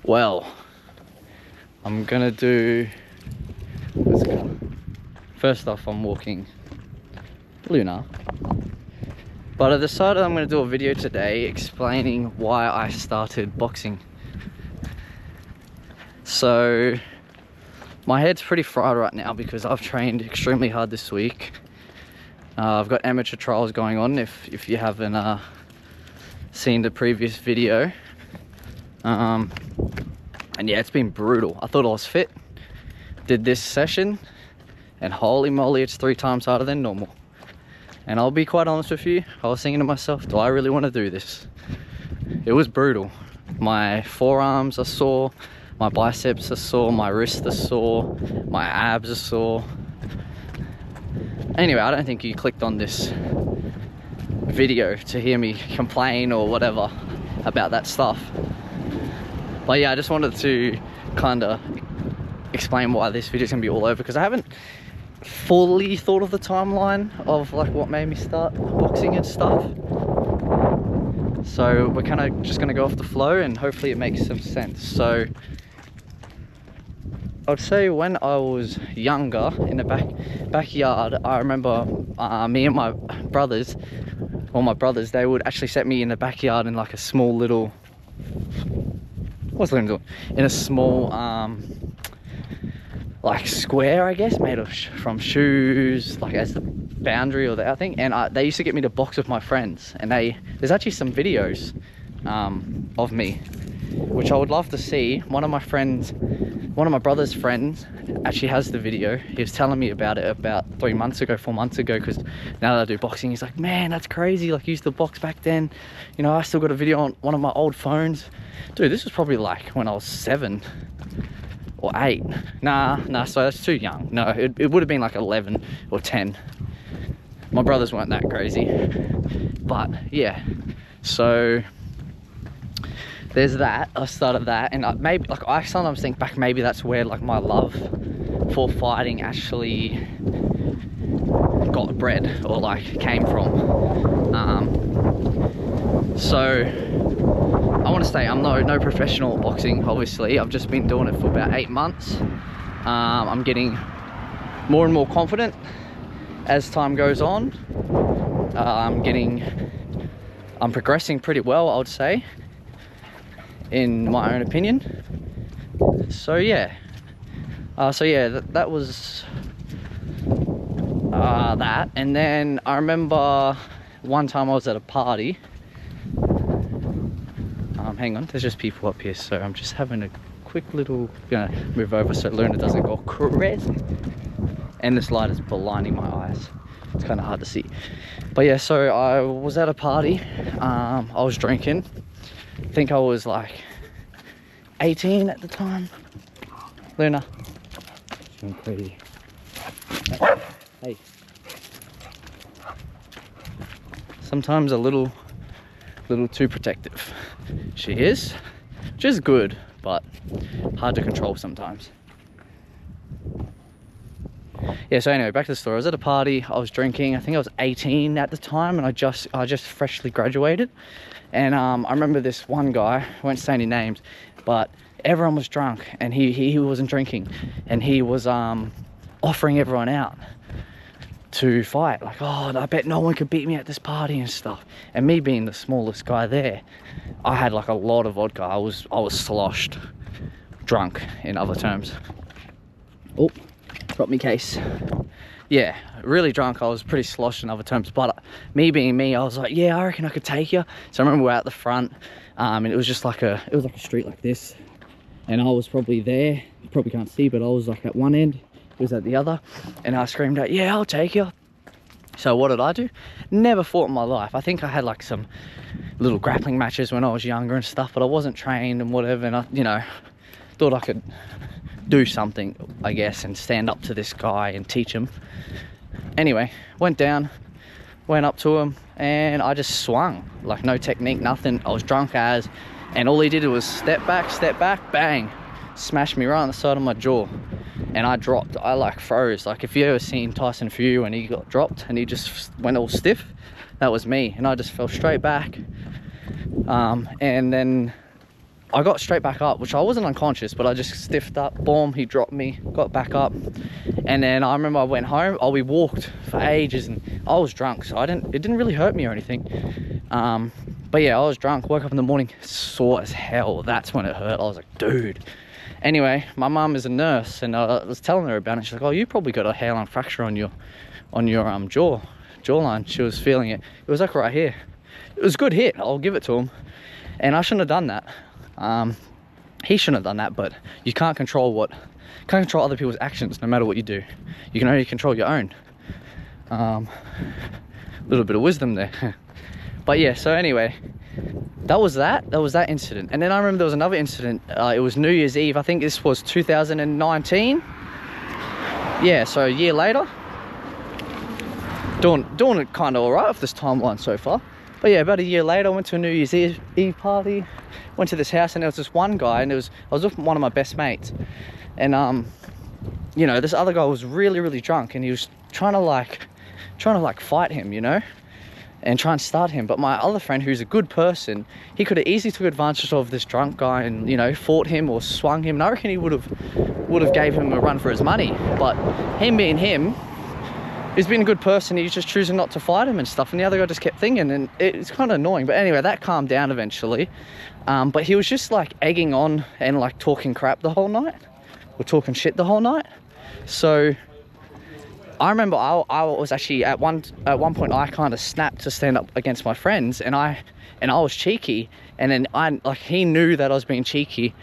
Well, I'm gonna do, let's go. First off, I'm walking Luna, but I decided I'm gonna do a video today explaining why I started boxing. So my head's pretty fried right now because I've trained extremely hard this week. I've got amateur trials going on if you haven't seen the previous video. And yeah, it's been brutal. I thought I was fit, did this session, and holy moly, it's 3 times harder than normal. And I'll be quite honest with you, I was thinking to myself, do I really want to do this? It was brutal. My forearms are sore, my biceps are sore, my wrists are sore, my abs are sore. Anyway, I don't think you clicked on this video to hear me complain or whatever about that stuff. But yeah, I just wanted to kind of explain why this video is going to be all over, because I haven't fully thought of the timeline of like what made me start boxing and stuff. So we're kind of just going to go off the flow and hopefully it makes some sense. So I'd say when I was younger, in the backyard, I remember me and my brothers, they would actually set me in the backyard in like a small little, what's Liam doing? In a small like square, I guess, made of from shoes, like as the boundary or the outing. And they used to get me to box with my friends, and there's actually some videos of me, which I would love to see. One of my brother's friends actually has the video. He was telling me about it about 4 months ago, because now that I do boxing, he's like, man, that's crazy, like, you used to box back then. You know, I still got a video on one of my old phones. Dude, this was probably like when I was 7 or 8. Nah, so that's too young. No, it would have been like 11 or 10. My brothers weren't that crazy. But yeah, so there's that. I started that, and maybe, like, I sometimes think back, maybe that's where like my love for fighting actually got bred or like came from. So I want to say I'm no professional at boxing, obviously. I've just been doing it for about 8 months. I'm getting more and more confident as time goes on. I'm progressing pretty well, I would say, in my own opinion. So yeah, that was that. And then I remember one time I was at a party. Hang on, there's just people up here, so I'm just having a quick little, gonna move over so Luna doesn't go crazy. And this light is blinding my eyes, it's kind of hard to see. But yeah, so I was at a party. I was drinking. I think I was like 18 at the time. Luna, she's crazy. Hey, sometimes a little too protective. She is, which is good, but hard to control sometimes. Yeah, so anyway, back to the story. I was at a party, I was drinking. I think I was 18 at the time, and I just freshly graduated. And I remember this one guy, I won't say any names, but everyone was drunk and he wasn't drinking, and he was offering everyone out to fight, like, oh, I bet no one could beat me at this party and stuff. And me being the smallest guy there, I had like a lot of vodka. I was sloshed, drunk in other terms. Oh, dropped me case. Yeah, really drunk. I was pretty sloshed in other terms, but me being me, I was like, yeah, I reckon I could take you. So I remember we're out the front, and it was just like a street like this, and I was probably there. You probably can't see, but I was like at one end, he was at the other, and I screamed out, yeah, I'll take you. So what did I do? Never fought in my life. I think I had like some little grappling matches when I was younger and stuff, but I wasn't trained and whatever, and I, you know, thought I could do something, I guess, and stand up to this guy and teach him. Anyway, went down, went up to him, and I just swung, like no technique, nothing. I was drunk as, and all he did was step back, bang, smashed me right on the side of my jaw. And I dropped. I like froze. Like, if you ever seen Tyson Fury when he got dropped and he just went all stiff, that was me. And I just fell straight back. And then I got straight back up, which I wasn't unconscious, but I just stiffed up. Boom, he dropped me, got back up. And then I remember I went home. We walked for ages, and I was drunk, so it didn't really hurt me or anything. But yeah, I was drunk, woke up in the morning, sore as hell. That's when it hurt. I was like, dude. Anyway, my mum is a nurse, and I was telling her about it. She's like, oh, you probably got a hairline fracture on your jawline. She was feeling it. It was like right here. It was a good hit, I'll give it to him. And I shouldn't have done that. He shouldn't have done that, but you can't control other people's actions no matter what you do. You can only control your own. Little bit of wisdom there. But yeah, so anyway, that was that incident. And then I remember there was another incident. It was New Year's Eve. I think this was 2019. Yeah, so a year later. Doing it kind of all right off this timeline so far. But yeah, about a year later, I went to a New Year's Eve party, went to this house, and there was this one guy, and I was with one of my best mates. And you know, this other guy was really, really drunk, and he was trying to fight him, you know, and try and start him. But my other friend, who's a good person, he could have easily took advantage of this drunk guy and, you know, fought him or swung him. And I reckon he would have gave him a run for his money. But him being him, he's been a good person. He's just choosing not to fight him and stuff. And the other guy just kept thinking, and it's kind of annoying. But anyway, that calmed down eventually. But he was just like egging on and like talking crap the whole night, or talking shit the whole night. So I remember I was actually at one point I kind of snapped to stand up against my friends, and I was cheeky, and then he knew that I was being cheeky,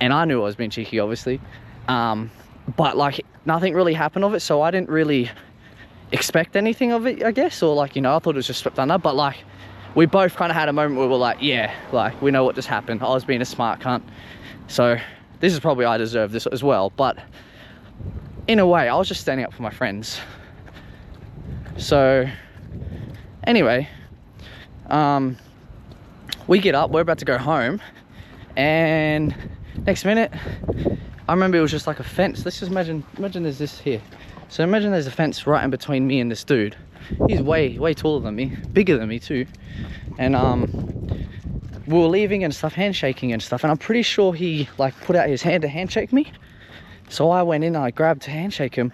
and I knew I was being cheeky, obviously. But like nothing really happened of it, so I didn't really expect anything of it, I guess, or like, you know, I thought it was just swept under. But like we both kind of had a moment where we were like, yeah, like we know what just happened. I was being a smart cunt, so this is probably, I deserve this as well. But in a way, I was just standing up for my friends. So anyway, we get up, we're about to go home, and next minute I remember it was just like a fence. Let's just imagine there's this here. So imagine there's a fence right in between me and this dude. He's way taller than me, bigger than me too. And we were leaving and stuff, handshaking and stuff, and I'm pretty sure he like put out his hand to handshake me. So I went in and I grabbed to handshake him,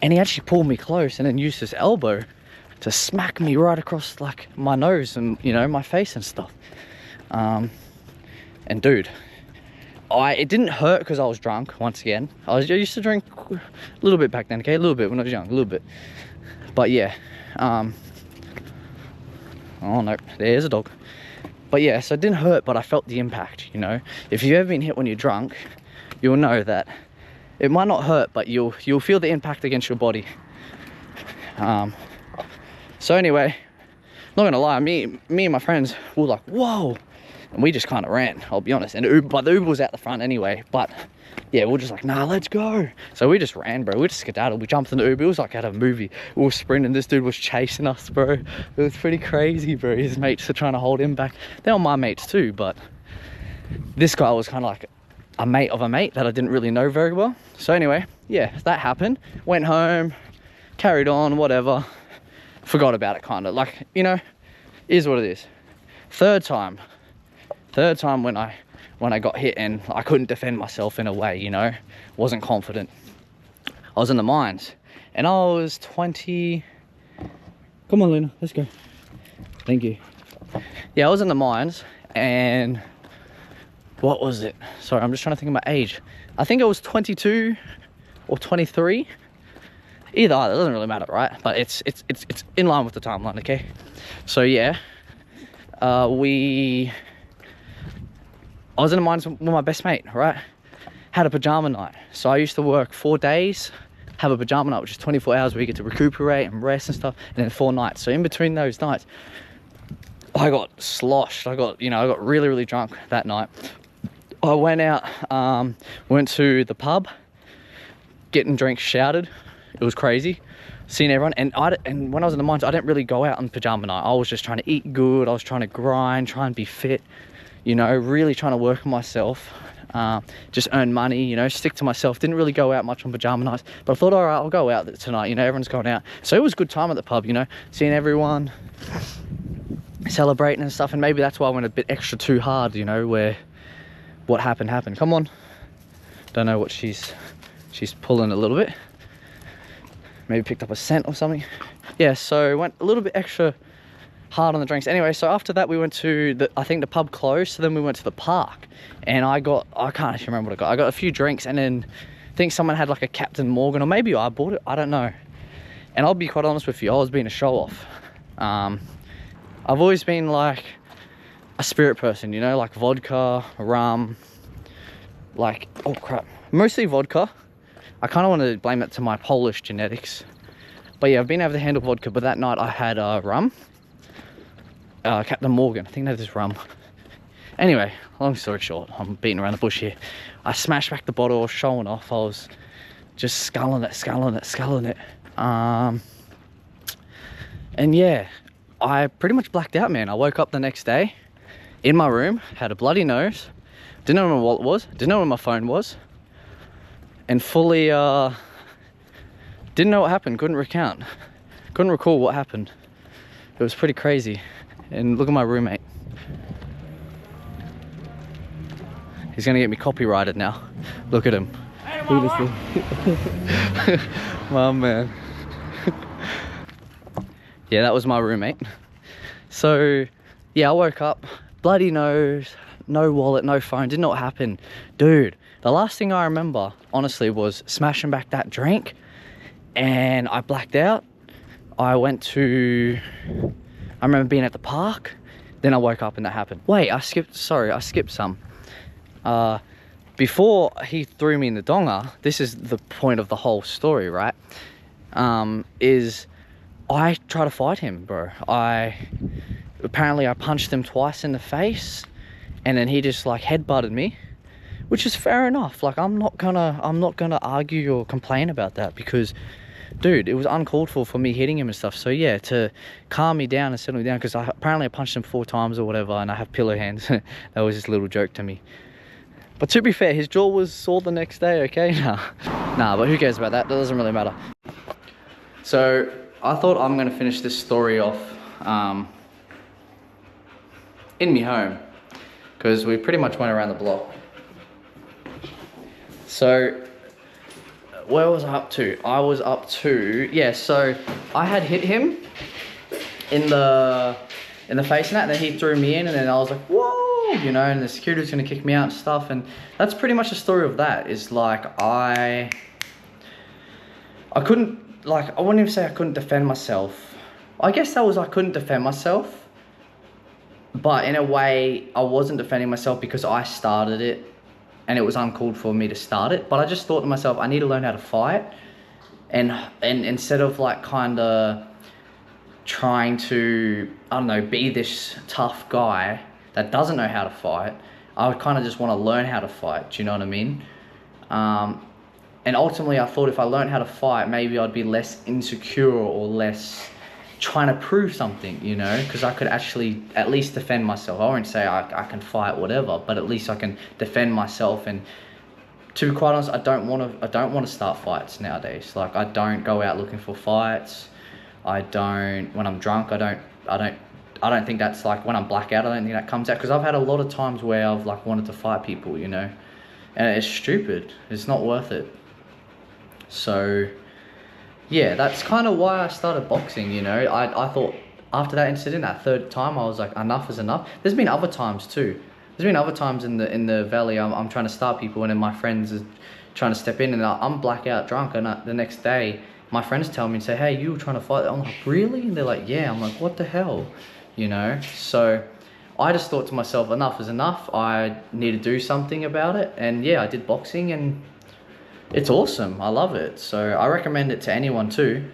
and he actually pulled me close and then used his elbow to smack me right across like my nose and, you know, my face and stuff. And dude, it didn't hurt because I was drunk. Once again, I used to drink a little bit back then, okay, a little bit when I was young, a little bit. But yeah, oh no, there's a dog. But yeah, so it didn't hurt, but I felt the impact, you know. If you've ever been hit when you're drunk, you'll know that it might not hurt, but you'll feel the impact against your body. So anyway, not gonna lie, me and my friends were like, whoa, and we just kind of ran, I'll be honest. But the Uber was out the front anyway. But yeah, we were just like, nah, let's go. So we just ran, bro. We just skedaddled. We jumped in the Uber. It was like out of a movie. We were sprinting. This dude was chasing us, bro. It was pretty crazy, bro. His mates were trying to hold him back. They were my mates too, but this guy was kind of like a mate of a mate that I didn't really know very well. So anyway, yeah, that happened. Went home, carried on, whatever. Forgot about it, kind of. Like, you know, is what it is. Third time when I got hit and I couldn't defend myself in a way, you know, wasn't confident. I was in the mines, and I was 20. Come on, Luna, let's go. Thank you. Yeah, I was in the mines, and what was it? Sorry, I'm just trying to think of my age. I think I was 22 or 23. Either, it doesn't really matter, right? But it's in line with the timeline, okay? So yeah, I was in the mines with my best mate, right? Had a pajama night. So I used to work 4 days, have a pajama night, which is 24 hours where you get to recuperate and rest and stuff, and then 4 nights. So in between those nights, I got sloshed. I got really, really drunk that night. I went out, went to the pub, getting drinks shouted. It was crazy, seeing everyone. And when I was in the mines, I didn't really go out on pajama night. I was just trying to eat good. I was trying to grind, try and be fit, you know, really trying to work on myself, just earn money, you know, stick to myself. Didn't really go out much on pajama nights, but I thought, all right, I'll go out tonight, you know, everyone's going out. So it was a good time at the pub, you know, seeing everyone, celebrating and stuff. And maybe that's why I went a bit extra too hard, you know, where what happened. Come on. Don't know what she's pulling a little bit. Maybe picked up a scent or something. Yeah, so went a little bit extra hard on the drinks. Anyway, so after that we went to I think the pub closed, so then we went to the park, and I can't actually remember what I got. I got a few drinks, and then I think someone had like a Captain Morgan, or maybe I bought it, I don't know. And I'll be quite honest with you, I was being a show off. I've always been like a spirit person, you know, like vodka, rum, like, oh crap, mostly vodka. I kind of want to blame it to my Polish genetics, but yeah, I've been able to handle vodka. But that night I had rum, Captain Morgan, I think that is rum. Anyway, long story short, I'm beating around the bush here. I smashed back the bottle, showing off. I was just sculling it. And yeah, I pretty much blacked out, man. I woke up the next day in my room, had a bloody nose, didn't know where my wallet was, didn't know where my phone was, and fully didn't know what happened. Couldn't recall what happened. It was pretty crazy. And look at my roommate. He's gonna get me copyrighted now. Look at him. Hey, look at this thing. My man. Yeah, that was my roommate. So yeah, I woke up, bloody nose, no wallet, no phone, didn't know what happened. Dude, the last thing I remember, honestly, was smashing back that drink, and I blacked out. I remember being at the park, then I woke up and that happened. Wait, I skipped some. Before he threw me in the donga, this is the point of the whole story, right? Is I try to fight him, bro. Apparently I punched him twice in the face, and then he just like headbutted me, which is fair enough. Like, I'm not gonna argue or complain about that, because dude, it was uncalled for me hitting him and stuff. So yeah, to calm me down and settle me down, because apparently I punched him 4 times or whatever, and I have pillow hands. That was just a little joke to me. But to be fair, his jaw was sore the next day, okay? Nah, but who cares about that? That doesn't really matter. So I thought I'm gonna finish this story off in me home, because we pretty much went around the block. So where was I up to? Yeah, so I had hit him in the face and that, and then he threw me in, and then I was like, whoa, you know, and the security was gonna kick me out and stuff. And that's pretty much the story of that. Is like, I couldn't, like, I wouldn't even say I couldn't defend myself. I guess that was, I couldn't defend myself, but in a way I wasn't defending myself because I started it, and it was uncalled for me to start it. But I just thought to myself, I need to learn how to fight, and instead of like kind of trying to, I don't know, be this tough guy that doesn't know how to fight, I would kind of just want to learn how to fight. Do you know what I mean? And ultimately I thought if I learned how to fight, maybe I'd be less insecure or less trying to prove something, you know, because I could actually at least defend myself. I won't say I can fight whatever, but at least I can defend myself. And to be quite honest, I don't want to start fights nowadays. Like, I don't go out looking for fights. When I'm drunk, I don't think that's like, when I'm blackout, I don't think that comes out, because I've had a lot of times where I've like wanted to fight people, you know, and it's stupid. It's not worth it. So yeah, that's kind of why I started boxing, you know. I thought after that incident, that 3rd time, I was like, enough is enough. There's been other times too. There's been other times in the valley, I'm trying to start people, and then my friends are trying to step in, and I'm blackout drunk, and the next day, my friends tell me and say, hey, you were trying to fight. I'm like, really? And they're like, yeah. I'm like, what the hell? You know? So I just thought to myself, enough is enough. I need to do something about it. And yeah, I did boxing, and it's awesome. I love it. So I recommend it to anyone too.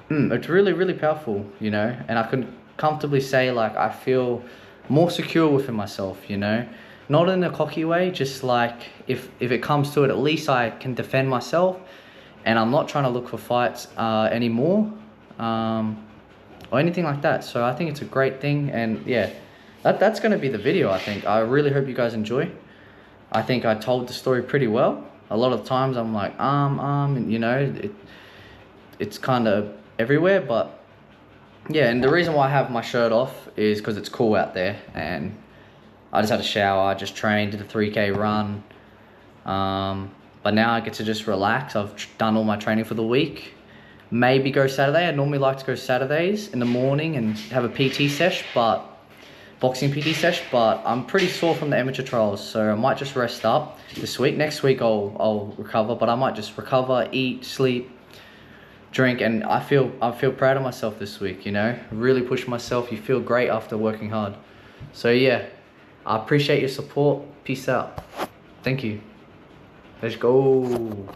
It's really, really powerful, you know, and I can comfortably say, like, I feel more secure within myself, you know, not in a cocky way, just like, if it comes to it, at least I can defend myself, and I'm not trying to look for fights anymore, or anything like that. So I think it's a great thing. And yeah, that's going to be the video. I think I really hope you guys enjoy. I think I told the story pretty well. A lot of times I'm like, and you know, it's kind of everywhere. But yeah, and the reason why I have my shirt off is because it's cool out there, and I just had a shower, I just trained, did a 3K run. But now I get to just relax. I've done all my training for the week. Maybe go Saturday. I normally like to go Saturdays in the morning and have a PT sesh, but boxing PT sesh, but I'm pretty sore from the amateur trials, so I might just rest up this week. Next week I'll recover, but I might just recover, eat, sleep, drink, and I feel proud of myself this week, you know? Really push myself. You feel great after working hard. So yeah, I appreciate your support. Peace out. Thank you. Let's go.